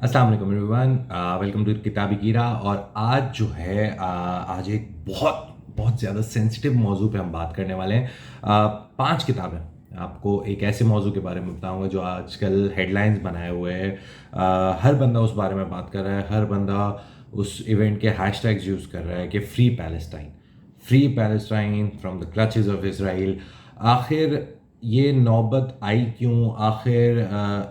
अस्सलाम वालेकुम everyone, welcome to किताबी कीड़ा। और आज जो है आज एक बहुत बहुत ज़्यादा सेंसिटिव मौजू पे हम बात करने वाले हैं। 5 किताबें आपको एक ऐसे मौजू के बारे में बताऊंगा जो आजकल हेडलाइंस बनाए हुए हैं। हर बंदा उस बारे में बात कर रहा है, हर बंदा उस इवेंट के हैशटैग्स यूज़ कर रहा है कि free Palestine from the clutches of Israel. आखिर ये नौबत आई क्यों? आखिर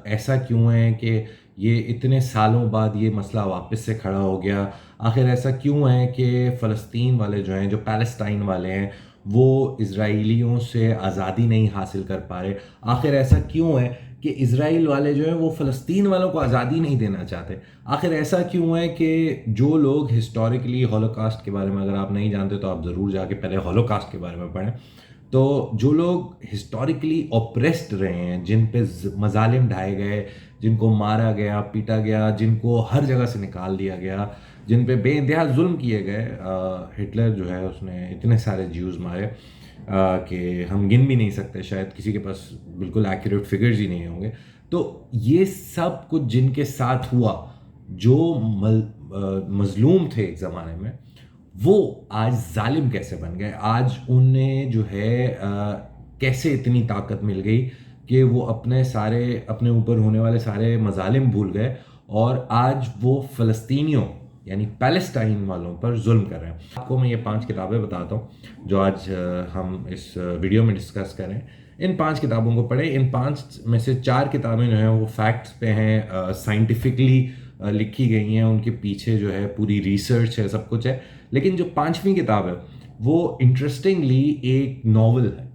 ऐसा क्यों है कि ये इतने सालों बाद ये मसला वापस से खड़ा हो गया? आखिर ऐसा क्यों है कि फ़लस्तीन वाले जो हैं, जो पैलेस्टाइन वाले हैं, वो इज़राइलियों से आज़ादी नहीं हासिल कर पा रहे? आखिर ऐसा क्यों है कि इज़राइल वाले जो हैं वो फ़लस्तीन वालों को आज़ादी नहीं देना चाहते? आखिर ऐसा क्यों है कि जो लोग हिस्टोरिकली हॉलोकॉस्ट के बारे में अगर आप नहीं जानते तो आप ज़रूर जाके पहले हॉलोकॉस्ट के बारे में पढ़ें। तो जो लोग हिस्टोरिकली ऑप्रेस्ड रहे हैं, जिन पे मजालिम ढाए गए, जिनको मारा गया, पीटा गया, जिनको हर जगह से निकाल दिया गया, जिन पे बेइंतहा जुल्म किए गए। हिटलर जो है उसने इतने सारे ज्यूज़ मारे कि हम गिन भी नहीं सकते, शायद किसी के पास बिल्कुल एक्यूरेट फिगर्स ही नहीं होंगे। तो ये सब कुछ जिनके साथ हुआ, जो मजलूम थे एक ज़माने में, वो आज जालिम कैसे बन गए? आज उन्हें जो है कैसे इतनी ताकत मिल गई कि वो अपने ऊपर होने वाले सारे मजालिम भूल गए और आज वो फ़लस्तीनियों यानी पैलेस्टाइन वालों पर जुल्म कर रहे हैं। आपको मैं ये 5 किताबें बताता हूँ जो आज हम इस वीडियो में डिस्कस करें। इन 5 किताबों को पढ़ें। इन 5 में से 4 किताबें जो हैं वो फैक्ट्स पे हैं, साइंटिफिकली लिखी गई हैं, उनके पीछे जो है पूरी रिसर्च है, सब कुछ है। लेकिन जो 5वीं किताब है वो इंटरेस्टिंगली एक नॉवल है।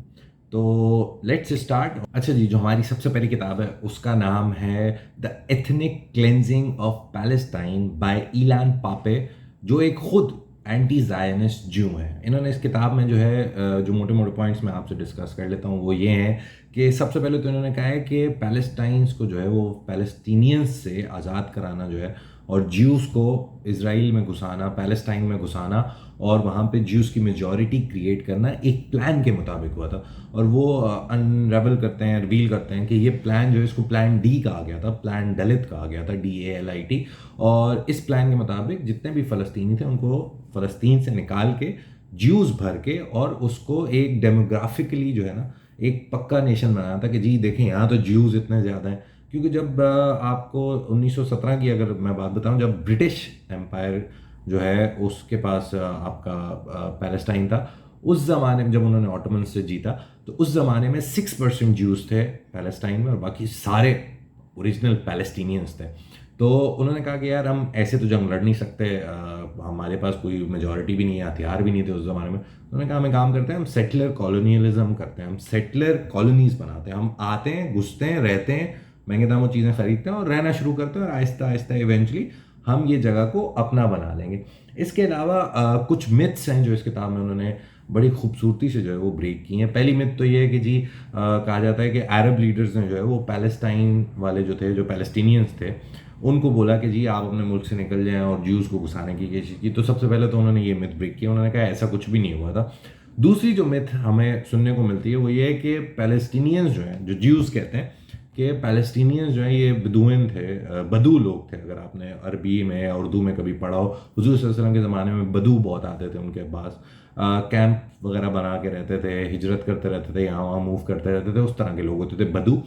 तो लेट्स स्टार्ट। अच्छा जी, जो हमारी सबसे पहली किताब है उसका नाम है the ethnic cleansing of Palestine by Ilan Pappe, जो एक खुद एंटी जायनिस्ट ज्यू है। इन्होंने इस किताब में जो है जो मोटे मोटे पॉइंट्स मैं आपसे डिस्कस कर लेता हूँ वो ये हैं कि सबसे पहले तो इन्होंने कहा है कि पैलेस्टाइंस को जो है वो पैलेस्टीनियंस से आज़ाद कराना जो है, और ज्यूज़ को इसराइल में घुसाना, पैलेस्टाइन में घुसाना और वहाँ पे ज्यूज़ की मेजॉरिटी क्रिएट करना एक प्लान के मुताबिक हुआ था। और वो अनरेवल करते हैं, रिवील करते हैं कि ये प्लान जो है इसको प्लान डी कहा गया था, प्लान दलित कहा गया था, DALIT। और इस प्लान के मुताबिक जितने भी फ़लस्तीनी थे उनको फ़लस्तीन से निकाल के ज्यूज़ भर के और उसको एक डेमोग्राफिकली जो है ना एक पक्का नेशन बनाना था कि जी देखें यहाँ तो ज्यूज़ इतने ज़्यादा हैं। क्योंकि जब आपको 1917 की अगर मैं बात बताऊं, जब ब्रिटिश एम्पायर जो है उसके पास आपका पैलेस्टाइन था, उस ज़माने में जब उन्होंने ऑटोमन से जीता तो उस ज़माने में 6% ज्यूज़ थे पैलेस्टाइन में और बाकी सारे ओरिजिनल पैलेस्टीनियंस थे। तो उन्होंने कहा कि यार हम ऐसे तो जंग लड़ नहीं सकते, हमारे पास कोई मेजॉरिटी भी नहीं है, हथियार भी नहीं थे उस ज़माने में। उन्होंने कहा हमें काम करते हैं, हम सेटलर कॉलोनियलिज्म करते हैं, हम सेटलर कॉलोनीज बनाते हैं, हम आते हैं, घुसते हैं, रहते हैं, महंगे दामों चीज़ें खरीदते हैं और रहना शुरू करते हैं और आहिस्ता आहिस्ता इवेंचुअली हम ये जगह को अपना बना लेंगे। इसके अलावा कुछ मिथ्स हैं जो इस किताब में उन्होंने बड़ी खूबसूरती से जो है वो ब्रेक की हैं। पहली मिथ तो ये है कि जी कहा जाता है कि अरब लीडर्स ने जो है वो पैलेस्टाइन वाले जो थे, जो पैलेस्टीनियंस थे, उनको बोला कि जी आप अपने मुल्क से निकल जाएं और ज्यूज़ को घुसाने की कोशिश की। तो सबसे पहले तो उन्होंने ये मिथ ब्रेक किया, उन्होंने कहा ऐसा कुछ भी नहीं हुआ था। दूसरी जो मिथ हमें सुनने को मिलती है वो ये है कि पैलेस्टीनियंस जो हैं, जो ज्यूज़ कहते हैं, कि पैलेस्टीनियंस जो हैं ये बदूइन थे, बदू लोग थे। अगर आपने अरबी में या उर्दू में कभी पढ़ा हो, हुज़ूर सल्लल्लाहु अलैहि वसल्लम के ज़माने में बदू बहुत आते थे उनके पास, कैंप वगैरह बना के रहते थे, हिजरत करते रहते थे, यहाँ वहाँ मूव करते रहते थे, उस तरह के लोग होते थे बदू।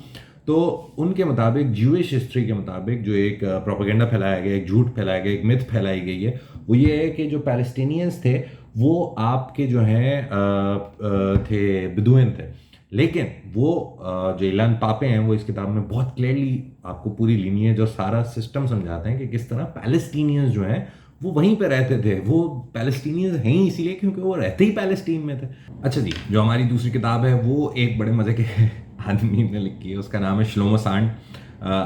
तो उनके मुताबिक, ज्यूइश हिस्ट्री के मुताबिक, जो एक प्रोपेगेंडा फैलाया गया, एक झूठ फैलाया गया, एक मिथ फैलाई गई है, वो ये है कि जो पैलेस्टीनियंस थे वो आपके जो हैं थे बदूइन थे। लेकिन वो जो इलान पापे हैं वो इस किताब में बहुत क्लियरली आपको पूरी लीनिएज और सारा सिस्टम समझाते हैं कि किस तरह पैलेस्टीनियंस जो हैं वो वहीं पे रहते थे। वो पैलेस्टीनियंस हैं ही इसीलिए क्योंकि वो रहते ही पैलेस्टीन में थे। अच्छा जी, जो हमारी दूसरी किताब है वो एक बड़े मज़े के आदमी ने लिखी है, उसका नाम है श्लोमो सांड।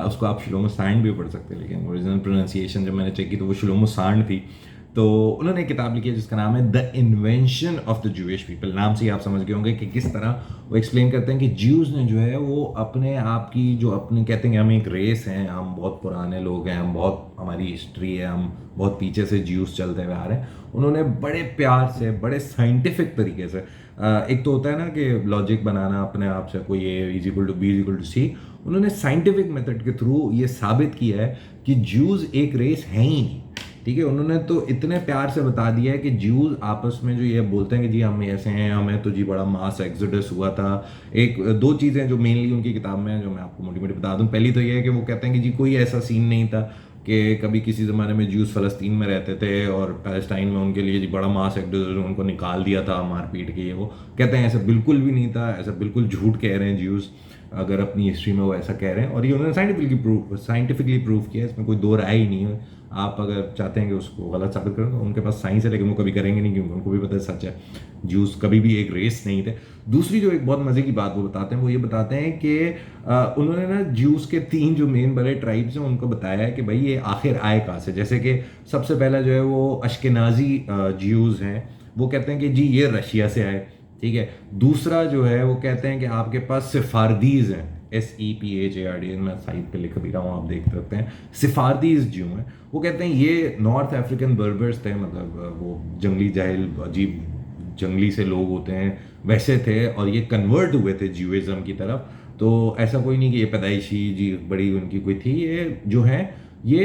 उसको आप श्लोमो सांड भी पढ़ सकते हैं, लेकिन ओरिजिनल प्रोनाउंसिएशन जब मैंने चेक की तो वो श्लोमो सांड थी। तो उन्होंने एक किताब लिखी है जिसका नाम है the invention of the Jewish people. नाम से ही आप समझ गए होंगे कि किस तरह वो एक्सप्लेन करते हैं कि ज्यूज़ ने जो है वो अपने आप की जो अपने कहते हैं कि हम एक रेस हैं, हम बहुत पुराने लोग हैं, हम बहुत, हमारी हिस्ट्री है, हम बहुत पीछे से ज्यूज़ चलते हुए आ रहे हैं। उन्होंने बड़े प्यार से, बड़े साइंटिफिक तरीके से एक तो होता है ना कि लॉजिक बनाना अपने आप से, कोई A is equal to B is equal to C. उन्होंने साइंटिफिक मेथड के थ्रू ये साबित किया है कि ज्यूज एक रेस है ही नहीं। ठीक है, उन्होंने तो इतने प्यार से बता दिया है कि ज्यूज आपस में जो ये बोलते हैं कि जी हम ऐसे हैं, हमें तो जी बड़ा मास एक्सोडस हुआ था। एक दो चीज़ें जो मेनली उनकी किताब में है जो मैं आपको मोटी मोटी बता दूं। पहली तो ये है कि वो कहते हैं कि जी कोई ऐसा सीन नहीं था कि कभी किसी ज़माने में ज्यूज फ़लस्तीन में रहते थे और पैलेस्टाइन में उनके लिए जी बड़ा मास एक्सोडस उनको निकाल दिया था मार पीट के। वो कहते हैं ऐसा बिल्कुल भी नहीं था, ऐसा बिल्कुल झूठ कह रहे हैं ज्यूज अगर अपनी हिस्ट्री में वो ऐसा कह रहे हैं। और ये उन्होंने साइंटिफिकली प्रूव किया है, इसमें कोई दो राय ही नहीं है। आप अगर चाहते हैं कि उसको गलत साबित करें तो उनके पास साइंस है, लेकिन वो कभी करेंगे नहीं क्योंकि उनको भी पता है सच है, ज्यूस कभी भी एक रेस नहीं थे। दूसरी जो एक बहुत मजे की बात वो बताते हैं, वो ये बताते हैं कि उन्होंने ना ज्यूस के तीन जो मेन बड़े ट्राइब्स हैं उनको बताया है कि भाई ये आखिर आए कहाँ से। जैसे कि सबसे पहला जो है वो अश्केनाजी ज्यूज हैं, वो कहते हैं कि जी ये रशिया से आए। ठीक है, दूसरा जो है वो कहते हैं कि आपके पास सिफारदीज हैं, SEPHARD, मैं साइड पे लिख भी रहा हूँ, आप देख सकते हैं। सिफारदीज जो हैं वो कहते हैं ये नॉर्थ अफ्रीकन बर्बर्स थे, मतलब वो जंगली जाहिल अजीब जंगली से लोग होते हैं वैसे थे, और ये कन्वर्ट हुए थे ज्यूइज्म की तरफ। तो ऐसा कोई नहीं कि ये पैदाइशी जी बड़ी उनकी कोई थी, ये जो है ये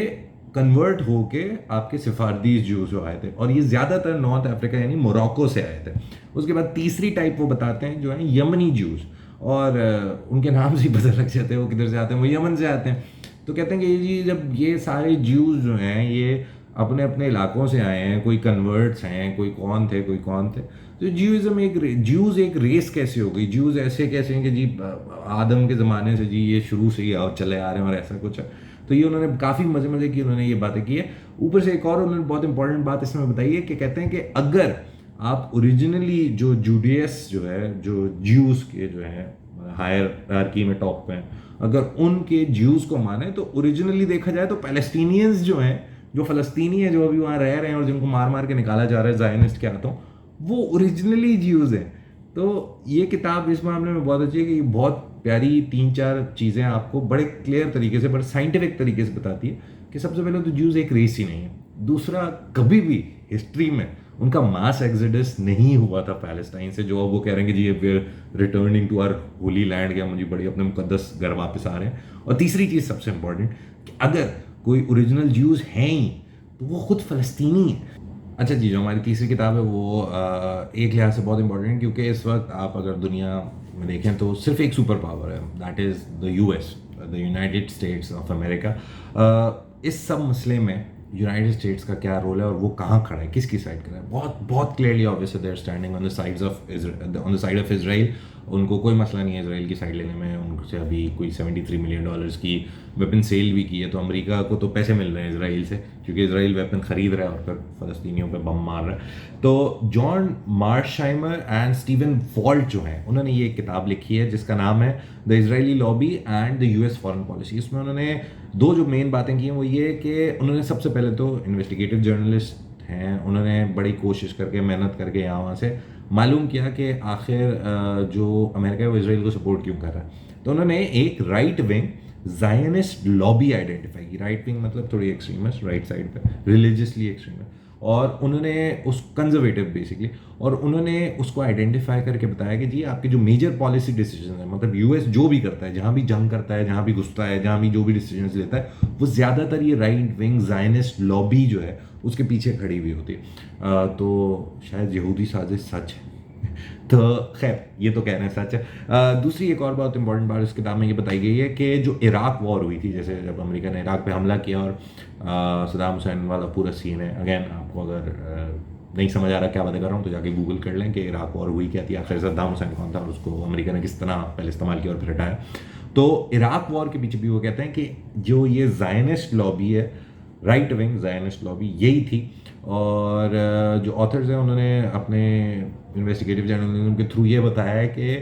कन्वर्ट होके आपके सिफारदीज ज्यूज जो आए थे, और ये ज़्यादातर नॉर्थ अफ्रीका यानी मोरक्को से आए थे। उसके बाद तीसरी टाइप वो बताते हैं जो है यमनी ज्यूज, और उनके नाम से ही पता लग जाते हैं वो किधर से आते हैं, वो यमन से आते हैं। तो कहते हैं कि ये जी जब ये सारे ज्यूज जो हैं ये अपने अपने इलाकों से आए हैं, कोई कन्वर्ट्स हैं, कोई कौन थे कोई कौन थे, तो ज्यूज एक रेस कैसे हो गई, ज्यूज ऐसे कैसे हैं कि जी आदम के ज़माने से जी ये शुरू से ही चले आ रहे हैं और ऐसा कुछ है। तो ये उन्होंने काफ़ी मज़े की उन्होंने ये बातें की है। ऊपर से एक और उन्होंने बहुत इंपॉर्टेंट बात इसमें बताई है कि कहते हैं कि अगर आप ओरिजिनली जो जूडियस जो है, जो ज्यूज के जो है हायरार्की में टॉप पे हैं, अगर उनके ज्यूज को माने तो ओरिजिनली देखा जाए तो पैलेस्टीनियंस जो हैं, जो फ़लस्तीनी है जो अभी वहाँ रह रहे हैं और जिनको मार मार के निकाला जा रहा है ज़ायनिस्ट के हाथों, वो ओरिजिनली ज्यूज हैं। तो ये किताब इस मामले में बहुत अच्छी है कि बहुत प्यारी तीन चार चीज़ें आपको बड़े क्लियर तरीके से, बड़े साइंटिफिक तरीके से बताती है कि सबसे पहले तो ज्यूज एक रेस ही नहीं है। दूसरा, कभी भी हिस्ट्री में उनका मास एक्सोडस नहीं हुआ था पैलेस्टाइन से, जो अब वो कह रहे हैं कि जी we returning to our holy land, या मुझे बड़ी अपने मुकद्दस घर वापस आ रहे हैं। और तीसरी चीज़ सबसे इंपॉर्टेंट कि अगर कोई ओरिजिनल ज्यूज हैं ही तो वो खुद फ़लस्तीनी है। अच्छा जी, जो हमारी तीसरी किताब है वो एक लिहाज से बहुत इंपॉर्टेंट है क्योंकि इस वक्त आप अगर दुनिया में देखें तो सिर्फ एक सुपर पावर है, that is the US, the United states of America. इस सब मसले में यूनाइटेड स्टेट्स का क्या रोल है और वो कहाँ खड़ा है, किसकी साइड खड़ा है, बहुत बहुत क्लियरली ऑब्वियस है, they are standing on the side of Israel. उनको कोई मसला नहीं है इसराइल की साइड लेने में। उनसे अभी कोई $73 मिलियन की वेपन सेल भी की है, तो अमेरिका को तो पैसे मिल रहे हैं इसराइल से क्योंकि इसराइल वेपन खरीद रहा है और फिर फ़लस्तीनियों पे बम मार रहा है। तो जॉन मार्शाइमर एंड स्टीवन वॉल्ट जो हैं उन्होंने ये एक किताब लिखी है जिसका नाम है the Israeli lobby and the US foreign policy. इसमें उन्होंने दो जो मेन बातें की हैं वो ये कि उन्होंने सबसे पहले तो इन्वेस्टिगेटिव जर्नलिस्ट हैं, उन्होंने बड़ी कोशिश करके मेहनत करके यहाँ वहाँ से मालूम किया कि आखिर जो अमेरिका है वो इसराइल को सपोर्ट क्यों कर रहा है। तो उन्होंने एक right wing Zionist lobby identify की। राइट विंग मतलब थोड़ी एक्सट्रीमिस्ट, राइट साइड पे रिलीजियसली एक्सट्रीमिस्ट, और उन्होंने उस कंजर्वेटिव बेसिकली, और उन्होंने उसको आइडेंटिफाई करके बताया कि जी आपके जो मेजर पॉलिसी डिसीजन है, मतलब US जो भी करता है, जहाँ भी जंग करता है, जहाँ भी घुसता है, जहाँ भी जो भी डिसीजन लेता है, वो ज़्यादातर ये राइट विंग ज़ायनिस्ट लॉबी जो है उसके पीछे खड़ी हुई होती है। तो शायद यहूदी साजिश सच है। तो खैर ये तो कह रहे हैं सच है। दूसरी एक और बहुत इंपॉर्टेंट बात इस किताब में ये बताई गई है कि जो इराक वॉर हुई थी, जैसे जब अमेरिका ने इराक पे हमला किया और सदाम हुसैन वाला पूरा सीन है, अगेन आपको अगर नहीं समझ आ रहा क्या बातें कर रहा हूँ तो जाके गूगल कर लें कि इराक वॉर हुई क्या थी, आखिर सद्दाम हुसैन कौन था और उसको अमेरिका ने किस तरह पहले इस्तेमाल किया और फिर हटाया। तो इराक वॉर के पीछे भी वो कहते हैं कि जो ये ज़ायनिस्ट लॉबी है, राइट विंग ज़ायनिस्ट लॉबी, यही थी। और जो ऑथर्स हैं उन्होंने अपने इन्वेस्टिगेटिव जर्नलिज्म के थ्रू ये बताया है कि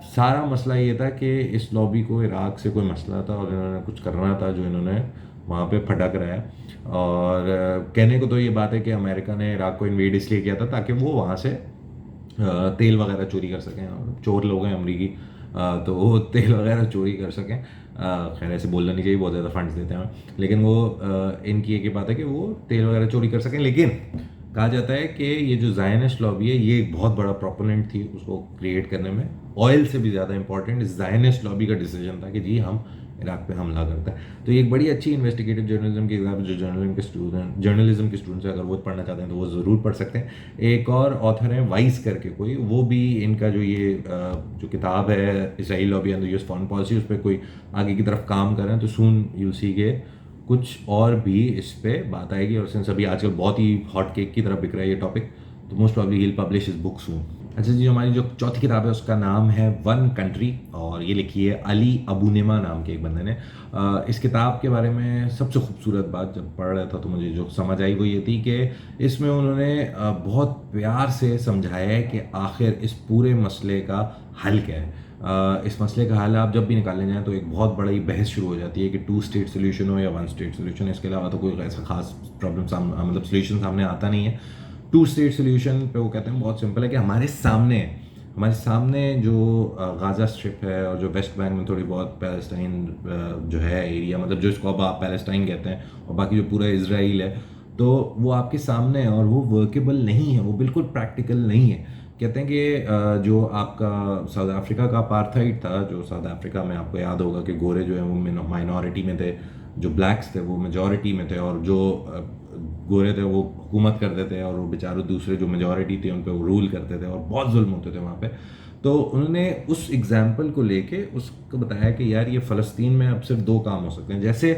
सारा मसला ये था कि इस लॉबी को इराक से कोई मसला था और इन्होंने कुछ करना था जो इन्होंने वहाँ पे फटक रहा है। और कहने को तो ये बात है कि अमेरिका ने इराक को इन्वेड इसलिए किया था ताकि वो वहाँ से तेल वगैरह चोरी कर सकें, और चोर लोग हैं अमरीकी, तो वो तेल वगैरह चोरी कर सकें। खैर ऐसे बोलना नहीं चाहिए, बहुत ज़्यादा फंड्स देते हैं, लेकिन वो इनकी एक ही बात है कि वो तेल वगैरह चोरी कर सकें। लेकिन कहा जाता है कि ये जो ज़ायनिस्ट लॉबी है ये एक बहुत बड़ा प्रोपोनेंट थी उसको क्रिएट करने में। ऑयल से भी ज़्यादा इंपॉर्टेंट ज़ायनिस्ट लॉबी का डिसीजन था कि जी हम इराक पे हमला करता है। तो ये एक बड़ी अच्छी इन्वेस्टिगेटिव जर्नलिज्म की किताब है, जो जर्नलिज्म के स्टूडेंट्स अगर वो पढ़ना चाहते हैं तो वो ज़रूर पढ़ सकते हैं। एक और ऑथर है वाइस करके कोई, वो भी इनका जो ये जो किताब है Israel lobby and the US foreign policy, उस पर कोई आगे की तरफ काम कर रहे हैं। तो सून यू सी के कुछ और भी इस पे बात आएगी, और सिंस अभी आजकल बहुत ही हॉट केक की तरफ बिक रहा है ये टॉपिक, तो मोस्ट प्रॉब्ली ही पब्लिश इस बुक सून। अच्छा जी, हमारी जो चौथी किताब है उसका नाम है वन कंट्री, और ये लिखी है अली अबूनेमा नाम के एक बंदे ने। इस किताब के बारे में सबसे खूबसूरत बात जब पढ़ रहा था तो मुझे जो समझ आई वो ये थी कि इसमें उन्होंने बहुत प्यार से समझाया है कि आखिर इस पूरे मसले का हल क्या है। इस मसले का हल आप जब भी निकालने जाएँ तो एक बहुत बड़ी बहस शुरू हो जाती है कि टू स्टेट सोल्यूशन हो या वन स्टेट सोल्यूशन। इसके अलावा तो कोई ऐसा खास प्रॉब्लम मतलब सोल्यूशन सामने आता नहीं है। टू स्टेट सोल्यूशन पे वो कहते हैं बहुत सिंपल है कि हमारे सामने जो गाज़ा स्ट्रिप है और जो वेस्ट बैंक में थोड़ी बहुत पैलेस्टाइन जो है एरिया, मतलब जो इसको अब आप पैलेस्टाइन कहते हैं, और बाकी जो पूरा इसराइल है, तो वो आपके सामने है और वो वर्केबल नहीं है, वो बिल्कुल प्रैक्टिकल नहीं है। कहते हैं कि जो आपका साउथ अफ्रीका का अपार्थाइड था, जो साउथ अफ्रीका में आपको याद होगा कि गोरे जो है वो माइनॉरिटी में थे, जो ब्लैक्स थे वो मेजॉरिटी में थे, और जो गोरे थे वो हुकूमत करते थे, और वो बेचारे दूसरे जो मेजॉरिटी थे उन पर वो रूल करते थे और बहुत जुल्म होते थे वहाँ पे। तो उन्होंने उस एग्जाम्पल को लेके उसको बताया कि यार ये फ़लस्तीन में अब सिर्फ दो काम हो सकते हैं। जैसे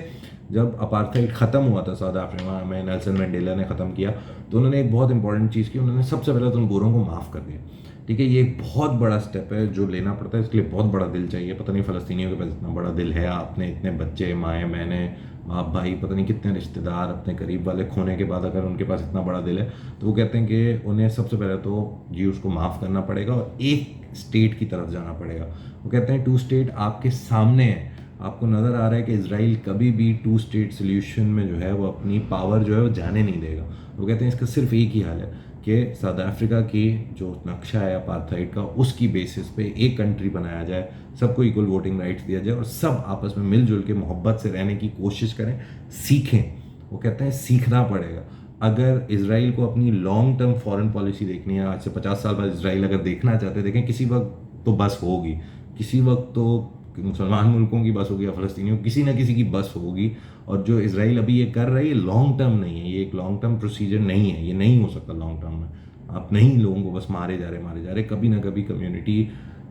जब अपार्थाइड ख़त्म हुआ था साउथ अफ्रीका में, नेल्सन मंडेला ने ख़त्म किया, तो उन्होंने एक बहुत इंपॉर्टेंट चीज़ की, उन्होंने सबसे पहले तो उन गोरों को माफ़ कर दिया। ठीक है, ये एक बहुत बड़ा स्टेप है जो लेना पड़ता है, इसके लिए बहुत बड़ा दिल चाहिए। पता नहीं फ़लस्तीनियों के पास इतना बड़ा दिल है, आपने इतने बच्चे, माएँ बहनें, बाप भाई, पता नहीं कितने रिश्तेदार अपने करीब वाले खोने के बाद अगर उनके पास इतना बड़ा दिल है, तो वो कहते हैं कि उन्हें सबसे पहले तो जी उसको माफ़ करना पड़ेगा और एक स्टेट की तरफ जाना पड़ेगा। वो कहते हैं टू स्टेट आपके सामने है, आपको नज़र आ रहा है कि इसराइल कभी भी टू स्टेट सोल्यूशन में जो है वो अपनी पावर जो है वो जाने नहीं देगा। वो कहते हैं इसका सिर्फ एक ही हल है कि साउथ अफ्रीका की जो नक्शा है अपार्थाइड का, उसकी बेसिस पे एक कंट्री बनाया जाए, सबको इक्वल वोटिंग राइट्स दिया जाए और सब आपस में मिलजुल के मोहब्बत से रहने की कोशिश करें, सीखें। वो कहते हैं सीखना पड़ेगा। अगर इसराइल को अपनी लॉन्ग टर्म फॉरेन पॉलिसी देखनी है, आज से 50 साल बाद इसराइल अगर देखना चाहते हैं, देखें किसी वक्त तो बस होगी, किसी वक्त तो मुसलमान मुल्कों की बस होगी या फ़लस्तीनियों, किसी ना किसी की बस होगी। और जो इसराइल अभी ये कर रहा है ये लॉन्ग टर्म नहीं है, ये एक लॉन्ग टर्म प्रोसीजर नहीं है, ये नहीं हो सकता लॉन्ग टर्म में। आप नहीं लोगों को बस मारे जा रहे, कभी ना कभी कम्युनिटी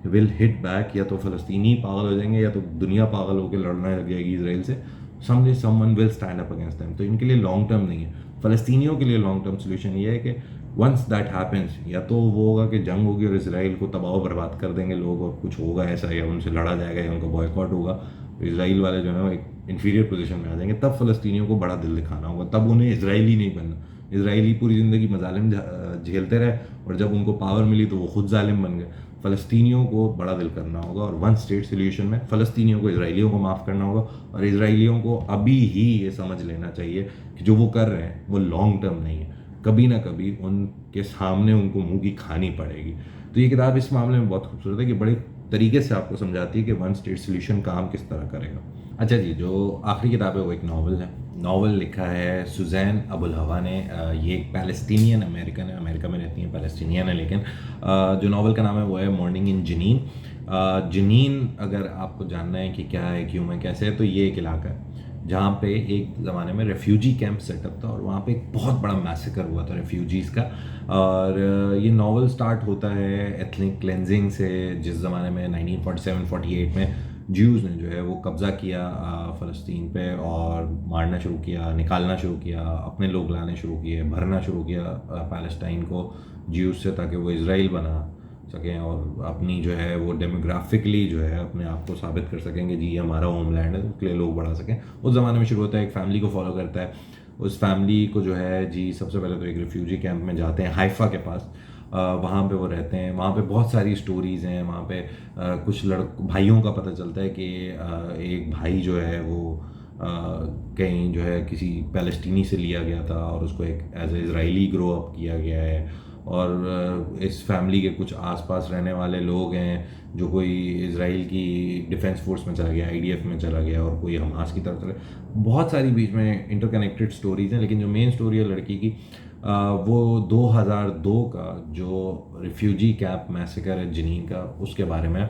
विल हिट बैक, या तो फ़लस्तीनी पागल हो जाएंगे या तो दुनिया पागल होकर लड़ने लग जाएगी इसराइल से। Someone will stand up against them. तो इनके लिए लॉन्ग टर्म नहीं है। फ़लस्तीनियों के लिए लॉन्ग टर्म सोल्यूशन ये है कि वंस दैट हैपेंस, या तो वो होगा कि जंग होगी और इसराइल को तबाह बर्बाद कर देंगे लोग और कुछ होगा ऐसा, या उनसे लड़ा जाएगा या उनका बॉयकॉट होगा, तो इसराइल वाले जो है वो एक इन्फीरियर पोजीशन में आ जाएंगे। तब फ़लस्तीनियों को बड़ा दिल दिखाना होगा, तब उन्हें इसराइली नहीं बनना। इसराइली पूरी ज़िंदगी मजालिम झेलते रहे और जब उनको पावर मिली तो वो खुद जालिम बन गए। फ़लस्तीनियों को बड़ा दिल करना होगा और वन स्टेट सोल्यूशन में फ़लस्तीनियों को इसराइलियों को माफ़ करना होगा, और इसराइलियों को अभी ही ये समझ लेना चाहिए कि जो वो कर रहे हैं वो लॉन्ग टर्म नहीं है, कभी ना कभी उनके सामने उनको मुंह की खानी पड़ेगी। तो ये किताब इस मामले में बहुत खूबसूरत है कि बड़े तरीके से आपको समझाती है कि वन स्टेट सोल्यूशन काम किस तरह करेगा। अच्छा जी, जो आखिरी किताब है वो एक नावल है। नावल लिखा है सुजैन अबुल हवा ने। ये एक पैलेस्टीनियन अमेरिकन है, अमेरिका में रहती हैं, पैलेस्टीनियन है, लेकिन जो नावल का नाम है वो है मॉर्निंग इन जनीन। जनीन अगर आपको जानना है कि क्या है, क्यों है, कैसे है, तो ये एक इलाका है जहाँ पे एक ज़माने में रेफ्यूजी कैंप सेटअप था और वहाँ पे एक बहुत बड़ा मैसेकर हुआ था रेफ्यूजीज़ का। और ये नावल स्टार्ट होता है एथनिक क्लेंजिंग से, जिस ज़माने में 1947-48 में ज्यूज़ ने जो है वो कब्ज़ा किया फ़लस्तीन पे और मारना शुरू किया, निकालना शुरू किया, अपने लोग लाने शुरू किए, भरना शुरू किया पैलेस्टाइन को ज्यूज़ से, ताकि वो इसराइल बना सकें और अपनी जो है वो डेमोग्राफिकली जो है अपने आप को साबित कर सकें कि जी ये हमारा होमलैंड है, उसके लिए लोग बढ़ा सकें। उस ज़माने में शुरू होता है, एक फैमिली को फॉलो करता है। उस फैमिली को जो है जी सबसे पहले तो एक रिफ्यूजी कैंप में जाते हैं हाइफा के पास, वहाँ पे वो रहते हैं। वहाँ पे बहुत सारी स्टोरीज़ हैं। वहाँ पे कुछ भाइयों का पता चलता है कि एक भाई जो है वो कहीं जो है किसी पैलेस्टीनी से लिया गया था और उसको एक as a Israeli grow up किया गया है। और इस फैमिली के कुछ आसपास रहने वाले लोग हैं जो कोई इसराइल की डिफेंस फोर्स में चला गया, आईडीएफ में चला गया, और कोई हमास की तरफ चला गया। बहुत सारी बीच में इंटरकनेक्टेड स्टोरीज हैं, लेकिन जो मेन स्टोरी है लड़की की, वो 2002 का जो रिफ्यूजी कैंप मैसेकर है जनीन का, उसके बारे में।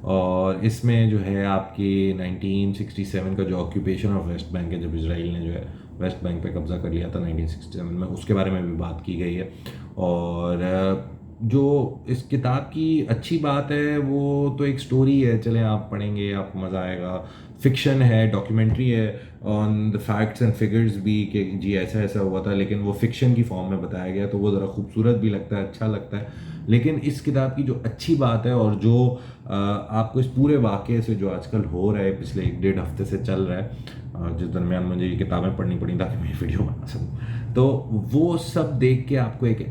और इसमें जो है आपकी 1967 का जो ऑक्यूपेशन ऑफ वेस्ट बैंक है, जब इसराइल ने जो है वेस्ट बैंक पे कब्जा कर लिया था 1967 में, उसके बारे में भी बात की गई है। और जो इस किताब की अच्छी बात है वो तो एक स्टोरी है, चले आप पढ़ेंगे आपको मज़ा आएगा। फिक्शन है, डॉक्यूमेंट्री है on the facts and figures भी, कि जी ऐसा ऐसा हुआ था, लेकिन वो फिक्शन की फॉर्म में बताया गया, तो वो ज़रा खूबसूरत भी लगता है, अच्छा लगता है। लेकिन इस किताब की जो अच्छी बात है, और जो आपको इस पूरे वाक़े से जो आजकल हो रहा है, पिछले 1-1.5 हफ्ते से चल रहा है, जिस दरमियान मुझे ये किताबें पढ़नी पड़ी ताकि मैं वीडियो बना सकूँ, तो वो सब देख के आपको एक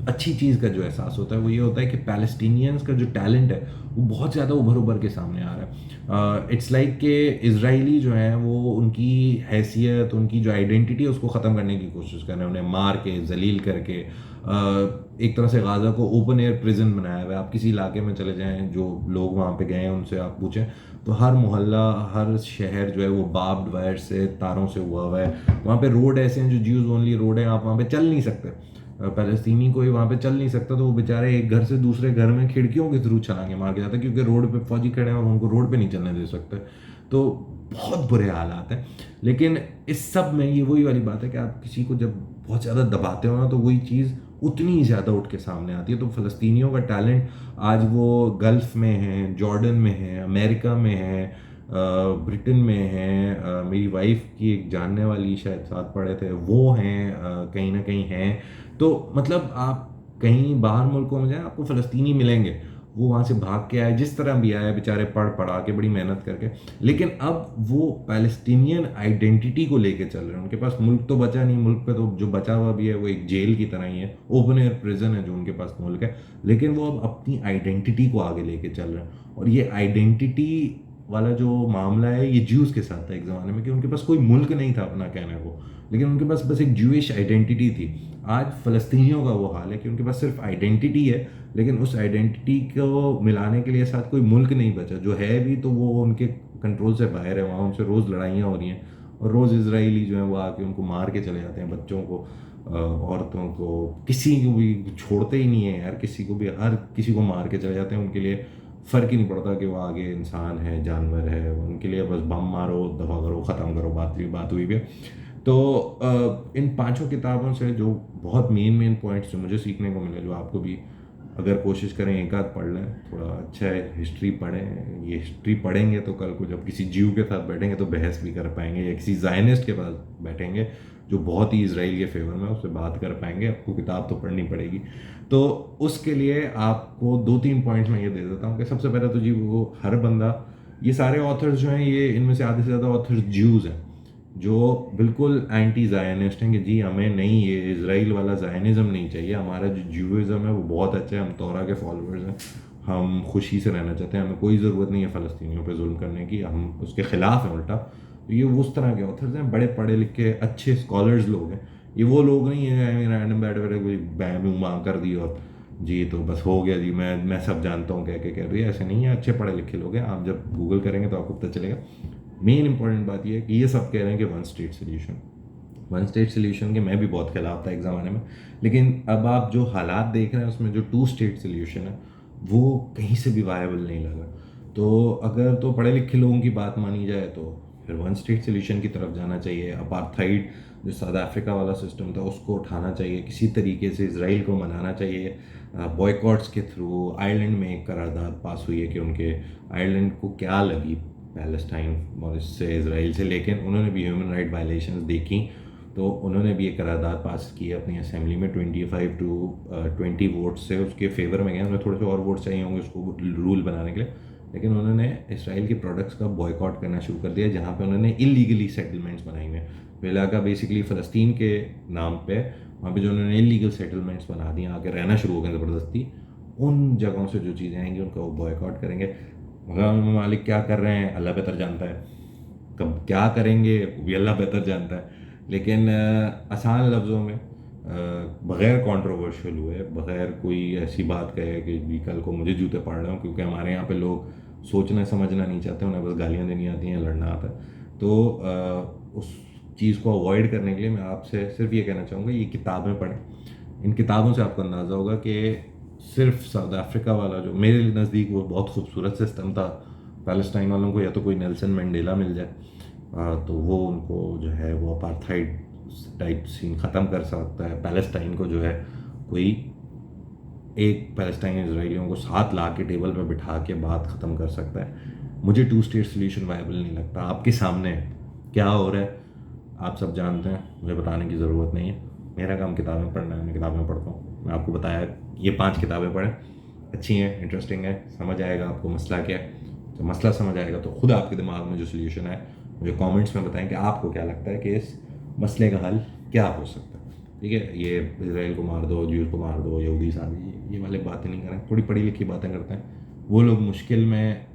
अच्छी चीज़ का जो एहसास होता है वो ये होता है कि पैलेस्टीनियंस का जो टैलेंट है वो बहुत ज़्यादा उभर उभर के सामने आ रहा है। इट्स लाइक कि इजरायली जो हैं वो उनकी हैसियत, उनकी जो आइडेंटिटी है उसको ख़त्म करने की कोशिश कर रहे हैं, उन्हें मार के जलील करके। एक तरह से गाज़ा को ओपन एयर प्रिजन बनाया हुआ है। आप किसी इलाके में चले जाएं, जो लोग वहाँ पे गए हैं उनसे आप पूछें, तो हर मोहल्ला, हर शहर जो है वो बार्ब्ड वायर से, तारों से हुआ है। वहाँ पे रोड ऐसे हैं जो ज्यूज ओनली रोड है, आप वहाँ पे चल नहीं सकते। पैलेस्तीनी कोई वहाँ पे चल नहीं सकता, तो वो बेचारे एक घर से दूसरे घर में खिड़कियों के थ्रू छलांगे मार के जाते हैं, क्योंकि रोड पे फौजी खड़े हैं और उनको रोड पे नहीं चलने दे सकते। तो बहुत बुरे हालात हैं। लेकिन इस सब में ये वही वाली बात है कि आप किसी को जब बहुत ज़्यादा दबाते हो ना, तो वही चीज़ उतनी ही ज़्यादा उठ के सामने आती है। तो फ़लस्तीनियों का टैलेंट आज वो गल्फ़ में है, जॉर्डन में है, अमेरिका में है, ब्रिटेन में है, मेरी वाइफ की एक जानने वाली शायद साथ पढ़े थे वो हैं, कहीं ना कहीं हैं। तो मतलब आप कहीं बाहर मुल्कों में जाएं, आपको फ़लस्तीनी मिलेंगे, वो वहाँ से भाग के आए, जिस तरह भी आए बेचारे, पढ़ पढ़ा के बड़ी मेहनत करके। लेकिन अब वो पैलेस्टीनियन आइडेंटिटी को लेके चल रहे हैं। उनके पास मुल्क तो बचा नहीं, मुल्क पे तो जो बचा हुआ भी है वो एक जेल की तरह ही है, ओपन एयर प्रिजन है जो उनके पास मुल्क है। लेकिन वो अब अपनी आइडेंटिटी को आगे लेके चल रहे हैं। और ये आइडेंटिटी वाला जो मामला है ये ज्यूज़ के साथ था एक ज़माने में, कि उनके पास कोई मुल्क नहीं था अपना कहने को, लेकिन उनके पास बस एक ज्यूइश आइडेंटिटी थी। आज फ़लस्तीनियों का वो हाल है कि उनके पास सिर्फ आइडेंटिटी है, लेकिन उस आइडेंटिटी को मिलाने के लिए साथ कोई मुल्क नहीं बचा। जो है भी तो वो उनके कंट्रोल से बाहर है, वहाँ उनसे रोज़ लड़ाइयाँ हो रही हैं, और रोज़ इजरायली जो है वो आके उनको मार के चले जाते हैं, बच्चों को, औरतों को, किसी को भी छोड़ते ही नहीं है यार, किसी को भी, हर किसी को मार के चले जाते हैं। उनके लिए फ़र्क ही नहीं पड़ता कि वो आगे इंसान है, जानवर है, उनके लिए बस बम मारो, दफ़ा करो, ख़त्म करो, बात हुई भी। तो इन पांचों किताबों से जो बहुत मेन पॉइंट्स जो मुझे सीखने को मिले, जो आपको भी अगर कोशिश करें एक आध पढ़ लें, थोड़ा अच्छा है, हिस्ट्री पढ़ें। ये हिस्ट्री पढ़ेंगे तो कल को जब किसी जीव के साथ बैठेंगे तो बहस भी कर पाएंगे, या किसी जायनिस्ट के पास बैठेंगे जो बहुत ही इसराइल के फेवर में, उससे बात कर पाएंगे। आपको किताब तो पढ़नी पड़ेगी। तो उसके लिए आपको 2-3 पॉइंट्स मैं ये दे देता हूँ कि सबसे पहले तो जी वो हर बंदा, ये सारे ऑथर्स जो हैं, ये इनमें से आधे से ज़्यादा ऑथर्स ज्यूज़ हैं, जो बिल्कुल एंटी जायनिस्ट हैं, कि जी हमें नहीं, ये इसराइल वाला जायनिज़म नहीं चाहिए, हमारा जो ज्यूइज़म है वो बहुत अच्छा है, हम तौरा के फॉलोअर्स हैं, हम खुशी से रहना चाहते हैं, हमें कोई ज़रूरत नहीं है फ़लस्तीनियों पे जुल्म करने की, हम उसके ख़िलाफ़ हैं उल्टा। तो ये उस तरह के ऑथर्स हैं, बड़े पढ़े लिखे अच्छे स्कॉलर्स लोग हैं। ये वो लोग नहीं है रैंडम बैठ बैठे कोई बैम माँ कर दी और जी तो बस हो गया जी, मैं सब जानता हूँ कह के कह रही है, ऐसे नहीं है। अच्छे पढ़े लिखे लोग हैं, आप जब गूगल करेंगे तो आपको पता चलेगा। मेन इंपॉर्टेंट बात यह है कि ये सब कह रहे हैं कि वन स्टेट सोल्यूशन के मैं भी बहुत खिलाफ था एक ज़माने में, लेकिन अब आप जो हालात देख रहे हैं उसमें जो 2 स्टेट सोल्यूशन है वो कहीं से भी वायबल नहीं लगा। तो अगर तो पढ़े लिखे लोगों की बात मानी जाए तो फिर 1 स्टेट सोल्यूशन की तरफ जाना चाहिए। अपार्थाइड जो साउथ अफ्रीका वाला सिस्टम था उसको उठाना चाहिए, किसी तरीके से इसराइल को मनाना चाहिए बॉयकॉट्स के थ्रू। आयरलैंड में एक करारदाद पास हुई है कि उनके आयरलैंड को क्या लगी पैलेस्टाइन और इससे इसराइल से, लेकिन उन्होंने भी ह्यूमन राइट वायलेशंस देखी, तो उन्होंने भी एक करारदाद पास की है अपनी असेंबली में 25-20 वोट से उसके फेवर में गए। उन्हें थोड़े से और वोट चाहिए होंगे उसको रूल बनाने के लिए, लेकिन उन्होंने इसराइल के प्रोडक्ट्स का बॉयकॉट करना शुरू कर दिया, जहाँ पे उन्होंने इलीगली सेटलमेंट्स बनाई हुए हैं। वो इलाका बेसिकली फ़लस्तीन के नाम पे, वहाँ पे जो उन्होंने इलीगल सेटलमेंट्स बना दिए, आके रहना शुरू हो गए ज़बरदस्ती, उन जगहों से जो चीज़ें आएंगी उनका वो बॉयकॉट करेंगे। मगर मालिक क्या कर रहे हैं अल्लाह बेहतर जानता है, कब क्या करेंगे वो भी अल्लाह बेहतर जानता है। लेकिन आसान लफ्ज़ों में बग़ैर कंट्रोवर्शियल हुए, बग़ैर कोई ऐसी बात कहे कि भी कल को मुझे जूते पड़ रहे हो, क्योंकि हमारे यहाँ पे लोग सोचना समझना नहीं चाहते, उन्हें बस गालियाँ देनी आती हैं, लड़ना आता है। तो उस चीज़ को अवॉइड करने के लिए मैं आपसे सिर्फ ये कहना चाहूँगा, ये किताबें पढ़ें। इन किताबों से आपको अंदाज़ा होगा कि सिर्फ साउथ अफ्रीका वाला जो मेरे नज़दीक वो बहुत खूबसूरत सिस्टम था, पैलेस्टाइन वालों को या तो कोई नेल्सन मंडेला मिल जाए तो वो उनको जो है वो अपार्थाइड टाइप सीन ख़त्म कर सकता है। पैलेस्टाइन को जो है कोई एक पैलेस्टाइन इसराइलियों को साथ ला के टेबल पर बिठा के बात ख़त्म कर सकता है। मुझे टू स्टेट सोल्यूशन वायबल नहीं लगता। आपके सामने है क्या हो रहा है, आप सब जानते हैं, मुझे बताने की ज़रूरत नहीं है। मेरा काम किताबें पढ़ना है, मैं किताबें पढ़ता हूँ। मैं आपको बताया ये 5 किताबें पढ़ें, अच्छी हैं, इंटरेस्टिंग है, समझ आएगा आपको मसला क्या है। तो मसला समझ आएगा तो खुद आपके दिमाग में जो सोल्यूशन है मुझे कमेंट्स में बताएं कि आपको क्या लगता है कि इस मसले का हल क्या हो सकता है। ठीक है, ये इसराइल को मार दो, ज्यूज़ को मार दो, यहूदी सादी, ये वाले बातें नहीं करें, थोड़ी पढ़ी लिखी बातें करते हैं। वो लोग मुश्किल में,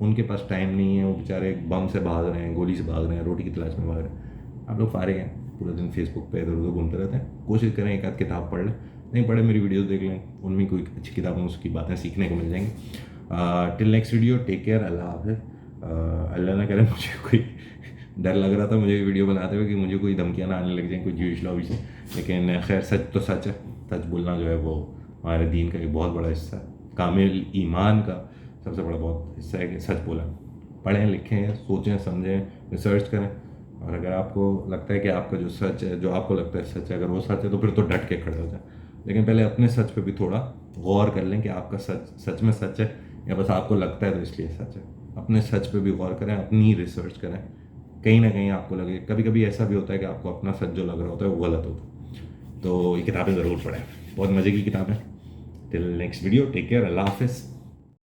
उनके पास टाइम नहीं है, वो बेचारे बम से भाग रहे हैं, गोली से भाग रहे हैं, रोटी की तलाश में भाग रहे हैं। आप लोग फारिग हैं, पूरे दिन फेसबुक पे इधर उधर घूमते रहते हैं। कोशिश करें एक आध किताब पढ़ लें, नहीं पढ़े मेरी वीडियोस देख लें, उनमें कोई अच्छी किताबों उसकी बातें सीखने को मिल जाएंगी। Till next video, take care, अल्लाह हाफ़िज़। अल्लाह ना करे मुझे कोई डर लग रहा था मुझे वीडियो बनाते हुए कि मुझे कोई धमकियाँ ना आने लग जाएँ कोई ज्यूइश लॉबी से, लेकिन खैर सच तो सच है। सच बोलना जो है वो हमारे दीन का एक बहुत बड़ा हिस्सा है। कामिल ईमान का सबसे बड़ा बहुत हिस्सा है कि सच बोला। पढ़ें, लिखें, सोचें, समझें, रिसर्च करें, और अगर आपको लगता है कि आपका जो सच है, जो आपको लगता है सच है, अगर वो सच है तो फिर तो डट के खड़े हो जाए। लेकिन पहले अपने सच पे भी थोड़ा गौर कर लें कि आपका सच सच में सच है या बस आपको लगता है तो इसलिए सच है। अपने सच पे भी गौर करें, अपनी रिसर्च करें। कहीं ना कहीं आपको लगे, कभी कभी ऐसा भी होता है कि आपको अपना सच जो लग रहा होता है वो गलत होता है। तो ये किताबें ज़रूर पढ़ें, बहुत मज़े की किताब है। Till next video, take care, अल्लाह हाफिज़।